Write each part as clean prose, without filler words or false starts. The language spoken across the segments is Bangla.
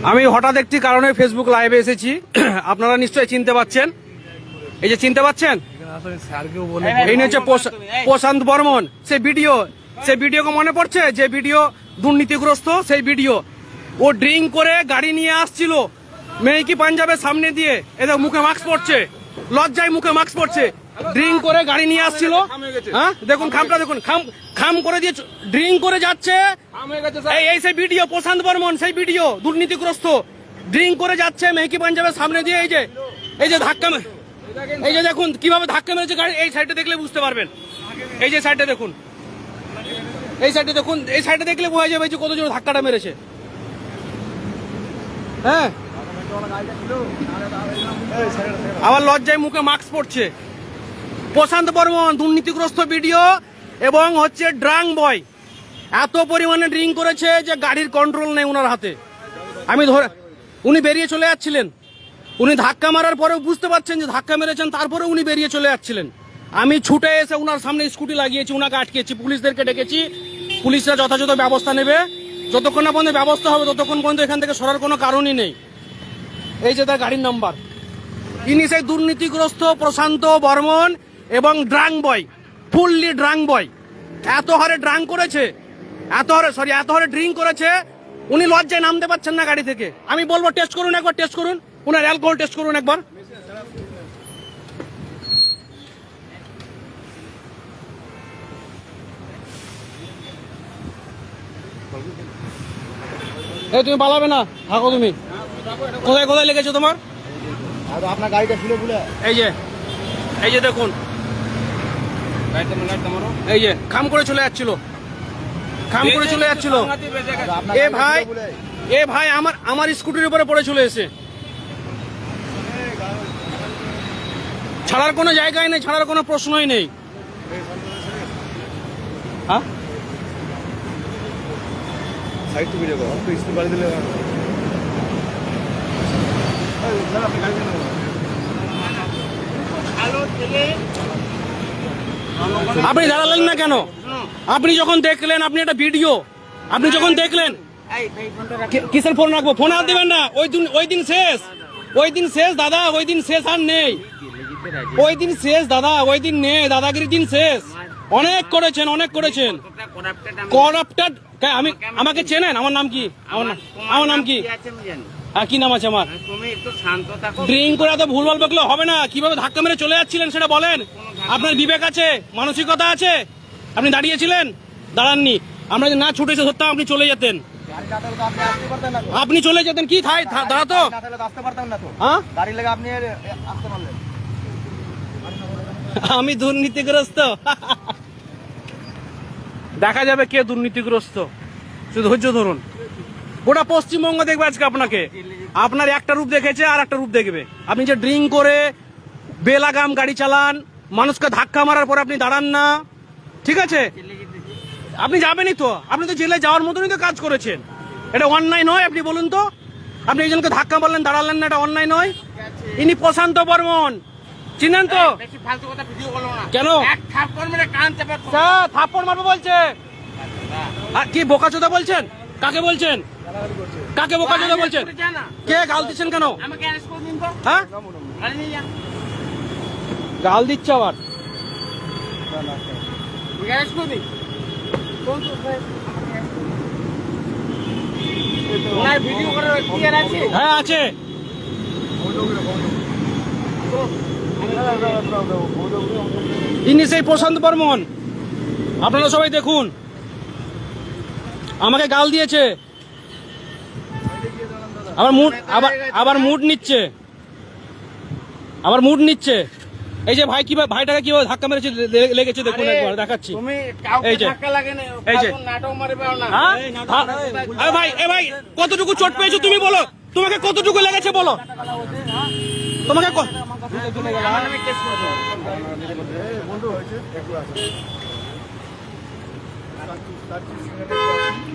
আমি হঠাৎ একটি কারণে ফেসবুক লাইভে এসেছি। আপনারা নিশ্চয়ই চিনতে পাচ্ছেন, এই যে চিনতে পাচ্ছেন, এই হচ্ছে প্রশান্ত বর্মন। সেই ভিডিওকে মনে পড়ছে, যে ভিডিও দুর্নীতিগ্রস্ত, সেই ভিডিও। ও ড্রিঙ্ক করে গাড়ি নিয়ে আসছিল মেহকি পাঞ্জাবের সামনে দিয়ে, এদের মুখে মাস্ক পড়ছে, লজ্জায় মুখে মাস্ক পড়ছে। ড্রিঙ্ক করে গাড়ি নিয়ে আসছিল, হ্যাঁ দেখুন খামটা দেখুন, খাম করে দিয়ে ড্রিঙ্ক করে যাচ্ছে। এই সেই ভিডিও প্রশান্ত বর্মন, সেই ভিডিও দুর্নীতিগ্রস্ত, ড্রিঙ্ক করে যাচ্ছে মেহকি পাঞ্জাবের সামনে দিয়ে। এই যে ধাক্কা, এই যে দেখুন কিভাবে ধাক্কা মেরেছে গাড়ি। এই সাইডে দেখলে বুঝতে পারবেন, এই যে সাইডে দেখুন, এই সাইডে দেখুন, এই সাইডে দেখলে বোঝা যাবে যে কত জোর ধাক্কাটা মেরেছে। হ্যাঁ, আবার লজ্জায় মুখে মাস্ক পড়ছে। প্রশান্ত বর্মন দুর্নীতিগ্রস্ত ভিডিও এবং হচ্ছে ড্রাং বয়, এত পরিমাণে ড্রিঙ্ক করেছে যে গাড়ির কন্ট্রোল নেই ওনার হাতে। আমি ধরে, উনি বেরিয়ে চলে যাচ্ছিলেন, উনি ধাক্কা মারার পরেও বুঝতে পারছেন যে ধাক্কা মেরেছেন, তারপরে উনি বেরিয়ে চলে যাচ্ছিলেন। আমি ছুটে এসে ওনার সামনে স্কুটি লাগিয়েছি, ওনাকে আটকেছি, পুলিশদেরকে ডেকেছি, পুলিশরা যথাযথ ব্যবস্থা নেবে। যতক্ষণ না পর্যন্ত ব্যবস্থা হবে ততক্ষণ পর্যন্ত এখান থেকে সরার কোনো কারণই নেই। এই যে তার গাড়ির নাম্বার, ইনি সেই দুর্নীতিগ্রস্ত প্রশান্ত বর্মন এবং ড্রাং বয়, ফুললি ড্রাং বয়। এত হারে ড্রাং করেছে, এত হারে ড্রিঙ্ক করেছে, উনি লজ্জায় নামতে পারছেন না গাড়ি থেকে। আমি বলবো টেস্ট করুন, একবার টেস্ট করুন, ওনার অ্যালকোহল টেস্ট করুন একবার। এই তুমি পালাবে না, থাকো তুমি। কোথায় কোথায় লেগেছে তোমার? আপনার গাড়িটা ছিল বলে। এই যে দেখুন, এই যে খাম করে চলে যাচ্ছিল, খাম করে চলে যাচ্ছিল। এ ভাই আমার স্কুটির উপরে পড়ে চলে এসে, ছাড়ার কোনো জায়গায় নেই, ছাড়ার কোনো প্রশ্নই নেই। হ্যাঁ, সাইড টু ভিডিও করো, তো স্কুল বাড়ি দিলে আপনি দাঁড়ালেন না কেন? আপনি যখন দেখলেন, আপনি একটা ভিডিও, আপনি যখন দেখলেন, কিসের ফোন রাখবো? ফোন আর দেবেন না। ওই দিন শেষ, ওই দিন শেষ দাদা, ওই দিন শেষ আর নেই, ওই দিন শেষ দাদা, ওই দিন নেই, দাদাগিরির দিন শেষ। অনেক করেছেন, অনেক করেছেন, করাপ্টেড। আমাকে চেনেন? আমার নাম কি? আমার নাম কি? কি নাম আছে আমার? ড্রিঙ্ক করে এত ভুলভাল বকলে হবে না। কিভাবে ধাক্কা মেরে চলে যাচ্ছিলেন সেটা বলেন। আপনার বিবেক আছে, মানসিকতা আছে? আপনি দাঁড়িয়েছিলেন? দাঁড়াননি। আমরা না ছুটে এসে ধরতাম, আপনি চলে যেতেন, আপনি চলে যেতেন। কি দাঁড়াতো, আমি দুর্নীতিগ্রস্ত। দেখা যাবে কে দুর্নীতিগ্রস্ত, শুধু ধৈর্য ধরুন। গোটা পশ্চিমবঙ্গ দেখবে আজকে আপনাকে। আপনার একটা রূপ দেখেছে, আর একটা রূপ দেখবে। আপনি যে ড্রিঙ্ক করে বেলাগাম গাড়ি চালান, মানুষকে ধাক্কা মারার পর আপনি দাঁড়ান না, ঠিক আছে? আপনি যাবেনই তো, আপনি তো জেলে যাওয়ার মতনই তো কাজ করেছেন। এটা অন্যায় নয়? আপনি বলুন তো, আপনি একজনকে ধাক্কা মারলেন, দাঁড়ালেন না, এটা অন্যায় নয়? ইনি প্রশান্ত বর্মন, চিনেন তো? কেন থাপ্পড় মারবো বলছে? কি বোকাচোদা বলছেন? কাকে বলছেন? কাকে বোকাচোদা বলছেন? কে গাল দিচ্ছেন কেন? হ্যাঁ, গাল দিচ্ছে আবার। হ্যাঁ আছে। ইনি সেই প্রশান্ত বর্মন, আপনারা সবাই দেখুন। আমাকে গাল দিয়েছে, আবার মুড নিচ্ছে, আবার মুড নিচ্ছে। এই যে ভাই কিভাবে, ভাইটাকে কিভাবে ধাক্কা মেরেছে লেগেছে দেখুন, একবার দেখাচ্ছি। এই যে, এই যে ভাই, এ ভাই কতটুকু চোট পেয়েছো তুমি বলো? তোমাকে কতটুকু লেগেছে বলো? তোমাকে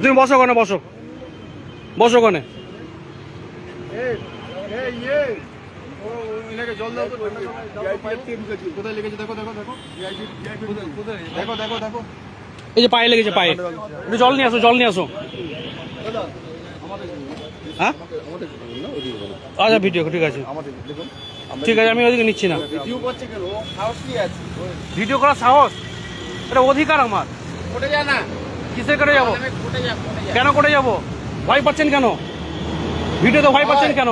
তুমি বসো কোনে, বসো, বসো কোনে। জল দাও তো, কোথায় লেগেছে দেখো দেখো দেখো দেখো দেখো দেখো। এই যে পায়ে লেগেছে, পায়ে। একটু জল নিয়ে আসো, জল নিয়ে আসো। হ্যাঁ আমাদের না ওদিকে বলো। আচ্ছা ভিডিও ঠিক আছে, আমাদের দেখুন ঠিক আছে, আমি ওদিকে নিচ্ছি না। ভিডিও করছে কেন? ও সাহস কি আছে? ভিডিও করার সাহস, এটা অধিকার আমার। কোটে যা না, কিসে করে যাবো? আমি কোটে যা, কোটে যা। কেন করে যাবো? ভয় পাচ্ছেন কেন? ভিডিওতে ভয় পাচ্ছেন কেন?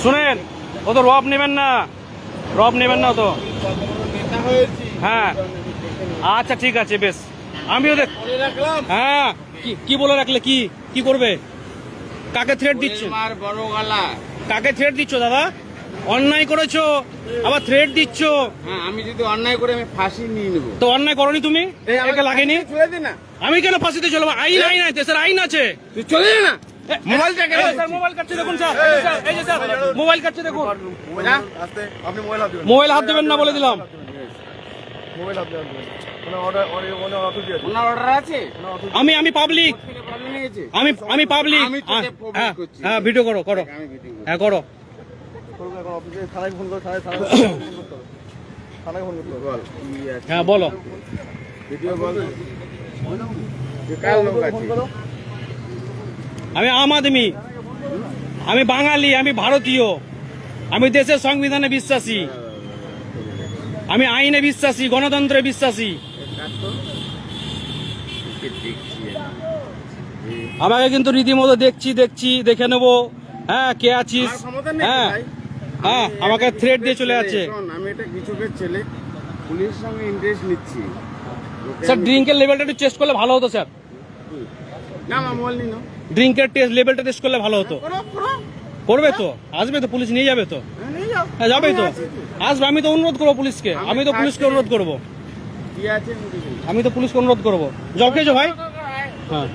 শুনেন, ও তো রব নেবেন না, রব নেবেন না তো। কত বড় নেতা হয়েছি। হ্যাঁ আচ্ছা ঠিক আছে, বেশ, আমিও দেখ। বলে রাখলাম। হ্যাঁ কি বলে রাখলে, কি কি করবে? কাকে থ্রেট দিচ্ছেন? মার বড় গালা। কাকে থ্রেট দিচ্ছ দাদা? অন্যায় করেছো আবার থ্রেট দিচ্ছ। হ্যাঁ, আমি যদি অন্যায় করে আমি ফাঁসি নিয়ে নেবো। তো অন্যায় করনি তুমি, একে লাগেনি। চলে দে না, আমি কেন ফাঁসিতে চলবো? আইন আইন আছে, দেশের আইন আছে। তুই চলে যা না। মোবাইলটা কেন স্যার মোবাইল কাটছে দেখুন, স্যার এই যে স্যার মোবাইল কাটছে দেখুন। আস্তে, আপনি মোবাইল হাত দেবেন। মোবাইল হাত দেবেন না বলে দিলাম। মোবাইল হাত দেবেন। ওনার অর্ডার আছে? আমি পাবলিক, থেকে ভালো লেগেছে। আমি পাবলিক। আমি তোকে public হ্যাঁ করছি। হ্যাঁ ভিডিও করো করো, আমি ভিডিও করছি। হ্যাঁ করো। থানায় ফোন করো, থানায় ফোন করতে হবে। বল, কি আছে? হ্যাঁ বলো। ভিডিও বল। কার লোক আছে? আমি আম আদমি, আমি বাঙালি, আমি ভারতীয়, আমি দেশের সংবিধানে বিশ্বাসী, আমি আইনে বিশ্বাসী, গণতন্ত্রে বিশ্বাসী। আমাকে কিন্তু রীতিমতো দেখে নেবো। হ্যাঁ কে আছিস? আমার ক্ষমতা নেই হ্যাঁ ভাই। হ্যাঁ আমি আমাকে একটা থ্রেট দিয়ে কৃষকের চলে ছেলে, যাচ্ছে। শোন, আমি এটা কৃষকের ছেলে, পুলিশের সঙ্গে ইন্টারেস্ট নিচ্ছি। ওকে স্যার আমি- ড্রিঙ্কের লেভেলটা একটু টেস্ট করলে ভালো হতো স্যার। না, আমার মোবাইল নিনো। ড্রিঙ্কের লেভেলটা টেস্ট করলে ভালো হতো। করো। করবে তো, আসবে তো, পুলিশ নিয়ে যাবে তো। হ্যাঁ, নিয়ে যাও। হ্যাঁ যাবে তো, আমি আছি তো। আসবে। আমি তো অনুরোধ করবো পুলিশকে, আমি তো পুলিশকে অনুরোধ করবো, কি আছে আমি দেখি। আমি তো পুলিশকে অনুরোধ করবো। জল খেয়েছো ভাই? হ্যাঁ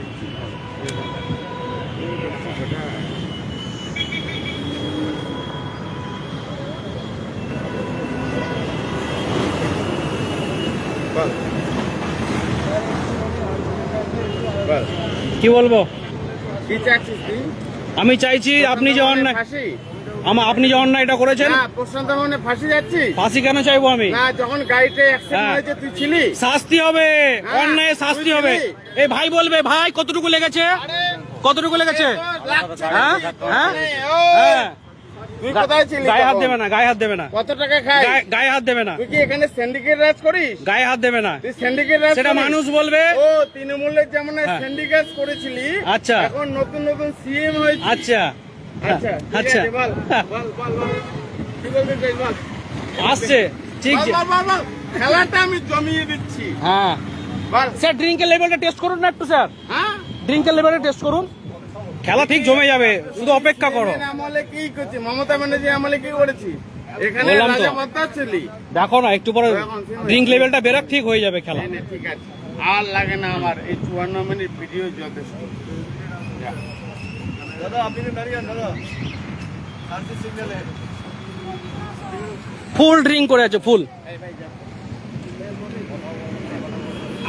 বল। বল। কি বলবো? কি চাচ্ছিস তুই? আমি চাইছি আপনি যে অন্যায়, ফাঁসি? আপনি যে অন্যায়টা করেছেন, না, প্রশান্ত ভবনে ফাঁসি যাচ্ছি? ফাঁসি কেন চাইবো আমি? না, যখন গাড়িতে অ্যাক্সিডেন্ট হ্যাঁ। হয়েছে তুই ছিলি? শাস্তি হবে, হ্যাঁ, অন্যায় শাস্তি হবে। বুঝলি? এই ভাই বলবে, ভাই কতটুকু লেগেছে, কতটুকু লেগেছে? হ্যাঁ হ্যাঁ হ্যাঁ, তুই কোথায় ছিলি? গায়ে হাত তখন? দেবে না, গায়ে হাত দেবে না, কত টাকা খাই? গায়ে হাত দেবে না, তুই কি এখানে সিন্ডিকেট রাজ করিস? গায়ে হাত দেবে না। তুই সিন্ডিকেট রাজ সেটা করিস? মানুষ বলবে। ও তৃণমূলের যেমন হ্যাঁ। সিন্ডিকেট করেছিলি, আচ্ছা। এখন নতুন নতুন সিএম হয়েছে। আচ্ছা আচ্ছা, ঠিক আচ্ছা আছে, বল বল। কি বলবি তুই, বল। আসছে ঠিক বল, যে। বল। খেলাটা আমি জমিয়ে দিচ্ছি। হ্যাঁ বল। স্যার ড্রিঙ্কের লেভেলটা টেস্ট করুন না একটু, স্যার হ্যাঁ? ড্রিঙ্কের লেভেলটা টেস্ট করুন, খেলা ঠিক জমে যাবে, শুধু অপেক্ষা করো। CNN আমলে কি করছি? মমতা ব্যানার্জি আমলে কি করেছি? এখানে বললাম তো। রাজা বার্তা ছিলি। দেখো না একটু পরে ড্রিঙ্ক লেভেলটা বেরোক, ঠিক হয়ে যাবে খেলা। নে, ঠিক আছে, আর লাগে না আমার এই 54 মিনিট ভিডিও যথেষ্ট। যা। দাদা আপনি দাঁড়িয়ে দাদা শান্তি সিগন্যালে ফুল ড্রিঙ্ক করে আছে, ফুল।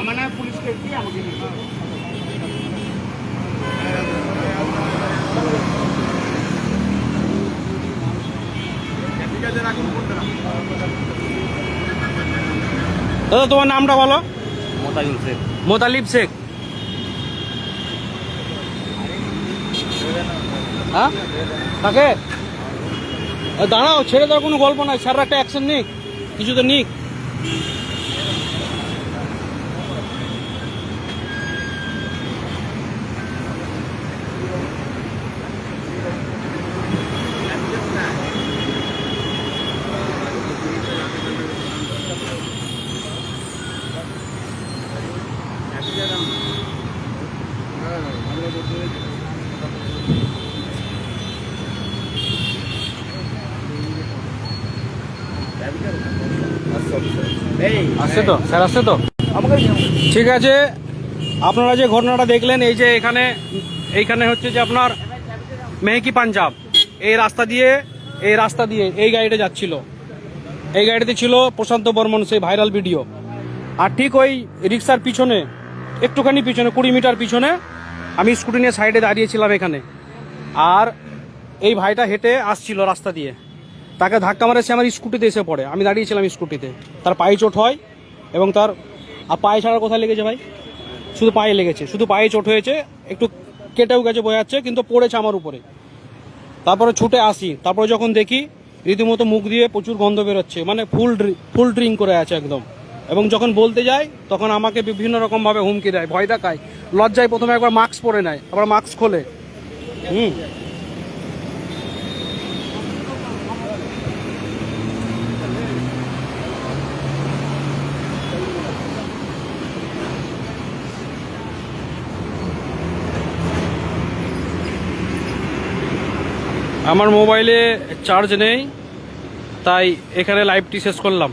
আমার না পুলিশকে কি আমাকে দিতে হবে? ঠিক আছে, রাখুন ফোনটা। দাদা তোমার নামটা বলো। মোতায়ুল শেখ। মোতালিব শেখ। হ্যাঁ তাকে দাঁড়াও, ছেড়ে দেওয়ার কোনো গল্প নাই, স্যার একটা অ্যাকশন নিক, কিছু তো নিক। আসছে তো স্যার, আসছে তো, ঠিক আছে। আপনারা যে ঘটনাটা দেখলেন, এই যে এইখানে হচ্ছে যে আপনার মেহকি পাঞ্জাব, এই রাস্তা দিয়ে এই গাড়িটা যাচ্ছিল, এই গাড়িতে ছিল প্রশান্ত বর্মন, সেই ভাইরাল ভিডিও। আর ঠিক ওই রিক্সার পিছনে, একটুখানি পিছনে, 20 মিটার পিছনে আমি স্কুটি নিয়ে সাইডে দাঁড়িয়েছিলাম এখানে, আর এই ভাইটা হেঁটে আসছিল রাস্তা দিয়ে, তাকে ধাক্কা মারে, সে আমার স্কুটিতে এসে পড়ে, আমি দাঁড়িয়েছিলাম স্কুটিতে, তার পায়ে চোট হয়, এবং তার পায়ে ছাড়ার কোথায় লেগেছে ভাই? শুধু পায়ে লেগেছে, শুধু পায়ে চোট হয়েছে, একটু কেটেও গেছে বোঝা যাচ্ছে, কিন্তু পড়েছে আমার উপরে। তারপরে ছুটে আসি, তারপরে যখন দেখি রীতিমতো মুখ দিয়ে প্রচুর গন্ধ বেরোচ্ছে, মানে ফুল ড্রিঙ্ক করে আছে একদম। এবং যখন বলতে যাই তখন আমাকে বিভিন্ন রকমভাবে হুমকি দেয়, ভয় দেখায়, লজ্জায় প্রথমে একবার মাস্ক পরে নেয়, আবার মাস্ক খোলে। আমার মোবাইলে চার্জ নেই, তাই এখানে লাইভটি শেষ করলাম।